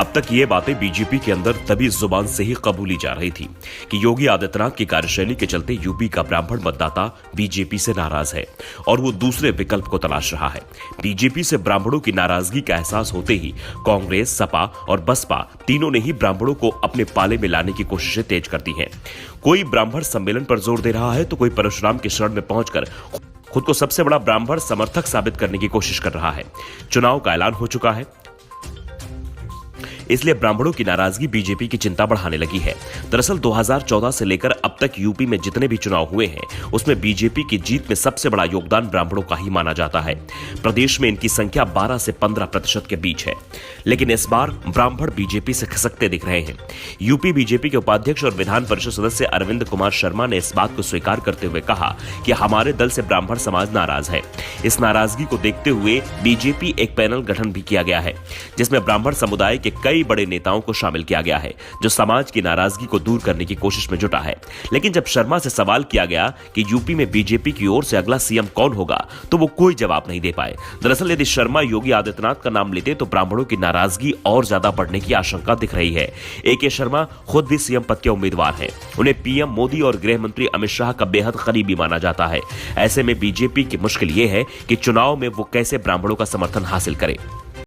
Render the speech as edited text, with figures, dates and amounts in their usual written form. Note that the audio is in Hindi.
अब तक ये बातें बीजेपी के अंदर तभी जुबान से ही कबूली जा रही थी कि योगी आदित्यनाथ की कार्यशैली के चलते यूपी का ब्राह्मण मतदाता बीजेपी से नाराज है और वो दूसरे विकल्प को तलाश रहा है। बीजेपी से ब्राह्मणों की नाराजगी का एहसास होते ही कांग्रेस, सपा और बसपा तीनों ने ही ब्राह्मणों को अपने पाले में लाने की कोशिशें तेज कर दी हैं। कोई ब्राह्मण सम्मेलन पर जोर दे रहा है तो कोई परशुराम के शरण में पहुंचकर खुद को सबसे बड़ा ब्राह्मण समर्थक साबित करने की कोशिश कर रहा है। चुनाव का ऐलान हो चुका है, इसलिए ब्राह्मणों की नाराजगी बीजेपी की चिंता बढ़ाने लगी है। दरअसल 2014 से लेकर अब तक यूपी में जितने भी चुनाव हुए हैं उसमें बीजेपी की जीत में सबसे बड़ा योगदान ब्राह्मणों का ही माना जाता है। प्रदेश में इनकी संख्या 12 से 15% के बीच है, लेकिन इस बार ब्राह्मण बीजेपी से खिसकते दिख रहे हैं। यूपी बीजेपी के उपाध्यक्ष और विधान परिषद सदस्य अरविंद कुमार शर्मा ने इस बात को स्वीकार करते हुए कहा कि हमारे दल से ब्राह्मण समाज नाराज है। इस नाराजगी को देखते हुए बीजेपी एक पैनल गठन भी किया गया है, जिसमें ब्राह्मण समुदाय के कई बड़े नेताओं को शामिल किया गया है, जो समाज की नाराजगी को दूर करने की कोशिश में जुटा है। लेकिन जब शर्मा से सवाल किया गया कि यूपी में बीजेपी की ओर से अगला सीएम कौन होगा, तो वो कोई जवाब नहीं दे पाए। दरअसल यदि शर्मा योगी आदित्यनाथ का नाम लेते तो ब्राह्मणों की नाराजगी और ज्यादा बढ़ने की आशंका दिख रही है। ए.के. शर्मा खुद भी सीएम पद के उम्मीदवार हैं। उन्हें पीएम मोदी और गृह मंत्री अमित शाह का बेहद करीबी माना जाता है। ऐसे में बीजेपी की मुश्किल यह है कि चुनाव में वो कैसे ब्राह्मणों का समर्थन हासिल करे।